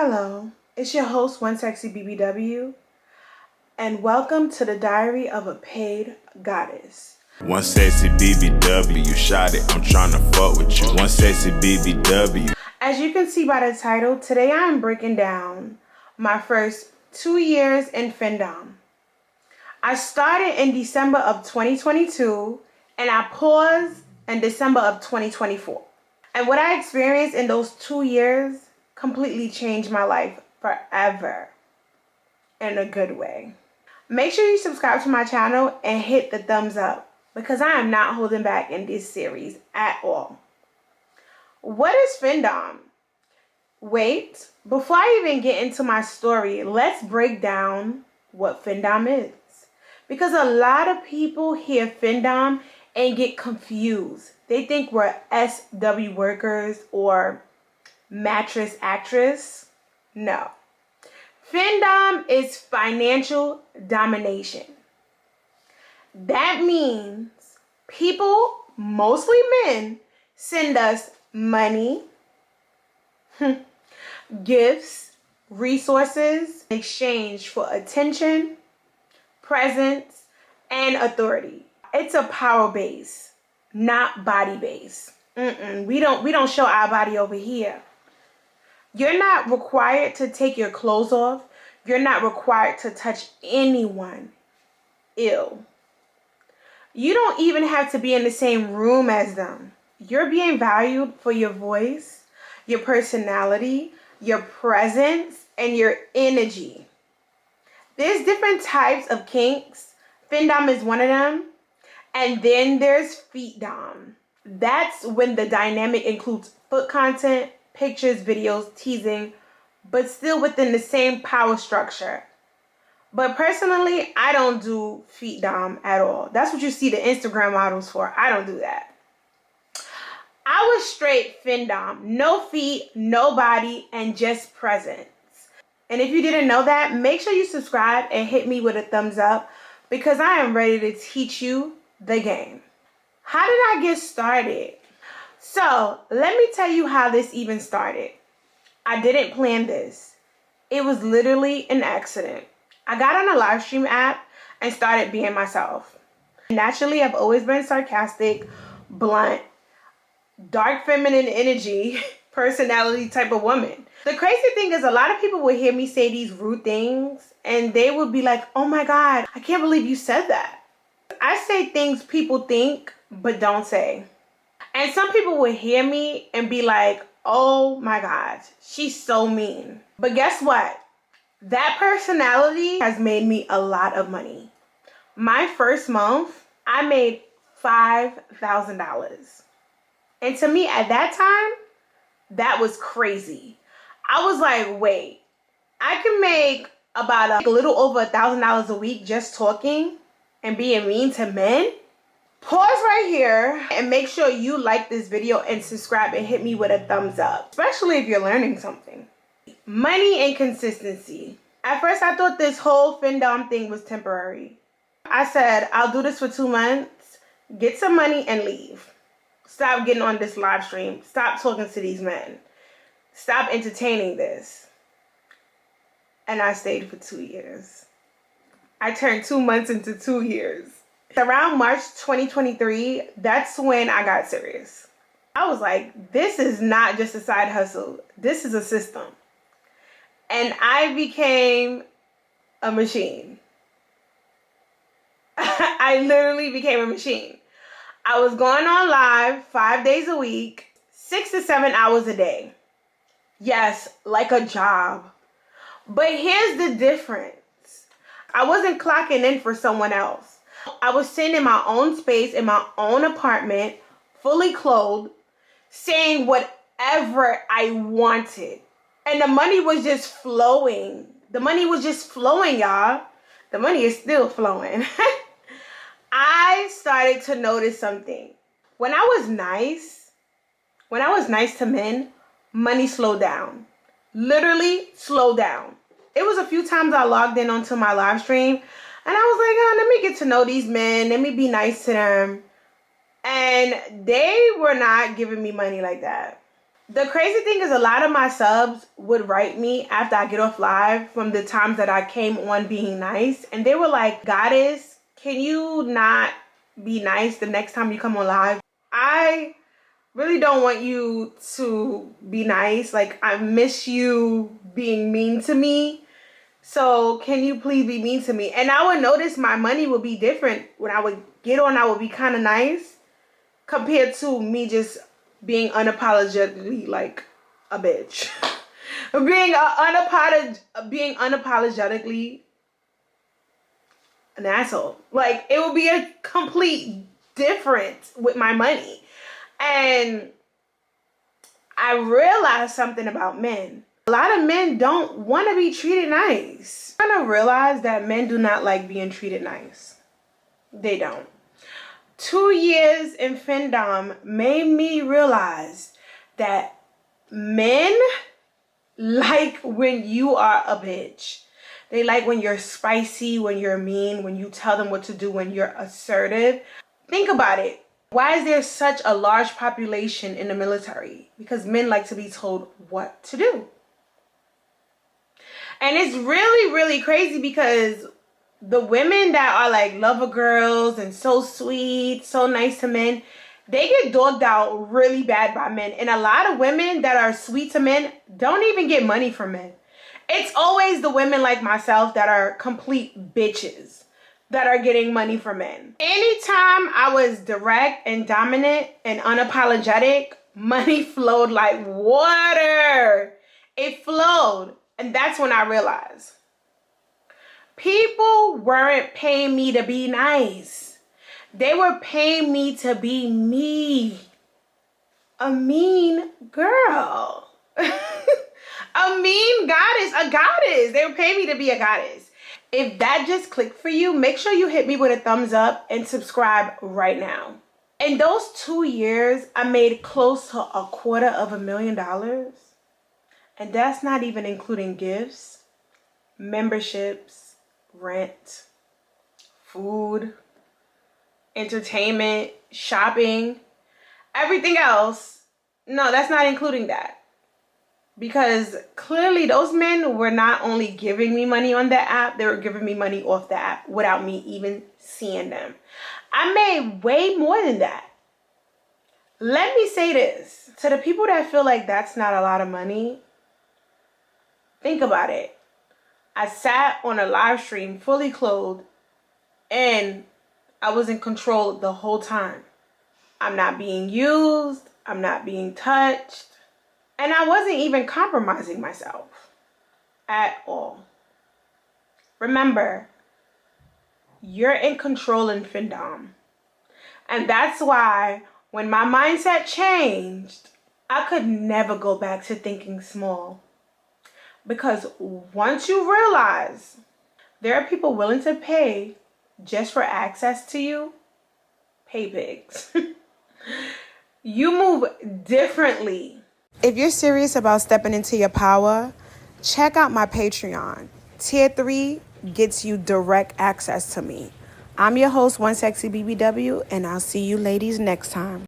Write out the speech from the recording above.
Hello, it's your host, One Sexy BBW, and welcome to the Diary of a Paid Goddess. One Sexy BBW, you shot it, I'm trying to fuck with you. One Sexy BBW. As you can see by the title, today I am breaking down my first 2 years in Findom. I started in December of 2022 and I paused in December of 2024. And what I experienced in those 2 years completely changed my life forever in a good way. Make sure you subscribe to my channel and hit the thumbs up because I am not holding back in this series at all. What is Findom? Wait, before I even get into my story, let's break down what Findom is. Because a lot of people hear Findom and get confused. They think we're SW workers or mattress actress. No. Findom is financial domination. That means people, mostly men, send us money, gifts, resources in exchange for attention, presence, and authority. It's a power base, not body base. We don't show our body over here. You're not required to take your clothes off. You're not required to touch anyone. Ew. You don't even have to be in the same room as them. You're being valued for your voice, your personality, your presence, and your energy. There's different types of kinks. Findom is one of them. And then there's feetdom. That's when the dynamic includes foot content, pictures, videos, teasing, but still within the same power structure. But personally, I don't do feetdom at all. That's what you see the Instagram models for. I don't do that. I was straight Findom. No feet, no body, and just presence. And if you didn't know that, make sure you subscribe and hit me with a thumbs up because I am ready to teach you the game. How did I get started? So let me tell you how this even started. I didn't plan this. It was literally an accident. I got on a live stream app and started being myself. Naturally, I've always been sarcastic, blunt, dark feminine energy, personality type of woman. The crazy thing is a lot of people would hear me say these rude things and they would be like, oh my God, I can't believe you said that. I say things people think but don't say. And some people would hear me and be like, oh my God, she's so mean. But guess what? That personality has made me a lot of money. My first month, I made $5,000. And to me at that time, that was crazy. I was like, wait, I can make about a little over $1,000 a week just talking and being mean to men? Pause right here and make sure you like this video and subscribe and hit me with a thumbs up, especially if you're learning something. Money and consistency. At first, I thought this whole Findom thing was temporary. I said, I'll do this for 2 months, get some money and leave. Stop getting on this live stream. Stop talking to these men. Stop entertaining this. And I stayed for 2 years. I turned 2 months into 2 years. Around March 2023, that's when I got serious. I was like, this is not just a side hustle. This is a system. And I became a machine. I literally became a machine. I was going on live 5 days a week, 6 to 7 hours a day. Yes, like a job. But here's the difference. I wasn't clocking in for someone else. I was sitting in my own space, in my own apartment, fully clothed, saying whatever I wanted. And the money was just flowing. The money was just flowing, y'all. The money is still flowing. I started to notice something. When I was nice to men, money slowed down. Literally slowed down. It was a few times I logged in onto my live stream and I was like, oh, let me get to know these men. Let me be nice to them. And they were not giving me money like that. The crazy thing is a lot of my subs would write me after I get off live from the times that I came on being nice. And they were like, Goddess, can you not be nice the next time you come on live? I really don't want you to be nice. Like, I miss you being mean to me. So can you please be mean to me? And I would notice my money would be different. When I would get on, I would be kind of nice compared to me just being unapologetically like a bitch. being unapologetically an asshole. Like, it would be a complete difference with my money. And I realized something about men. A lot of men don't want to be treated nice. I kind of realized that men do not like being treated nice. They don't. 2 years in Findom made me realize that men like when you are a bitch. They like when you're spicy, when you're mean, when you tell them what to do, when you're assertive. Think about it. Why is there such a large population in the military? Because men like to be told what to do. And it's really, really crazy because the women that are like lover girls and so sweet, so nice to men, they get dogged out really bad by men. And a lot of women that are sweet to men don't even get money from men. It's always the women like myself that are complete bitches that are getting money from men. Anytime I was direct and dominant and unapologetic, money flowed like water. It flowed. And that's when I realized people weren't paying me to be nice. They were paying me to be me. A mean girl. A mean goddess. A goddess. They were paying me to be a goddess. If that just clicked for you, make sure you hit me with a thumbs up and subscribe right now. In those 2 years, I made close to $250,000. And that's not even including gifts, memberships, rent, food, entertainment, shopping, everything else. No, that's not including that. Because clearly those men were not only giving me money on the app, they were giving me money off the app without me even seeing them. I made way more than that. Let me say this. To the people that feel like that's not a lot of money, think about it. I sat on a live stream fully clothed and I was in control the whole time. I'm not being used. I'm not being touched. And I wasn't even compromising myself at all. Remember, you're in control in Findom. And that's why when my mindset changed, I could never go back to thinking small. Because once you realize there are people willing to pay just for access to you, pay pigs. You move differently. If you're serious about stepping into your power, check out my Patreon. Tier 3 gets you direct access to me. I'm your host, One Sexy BBW, and I'll see you ladies next time.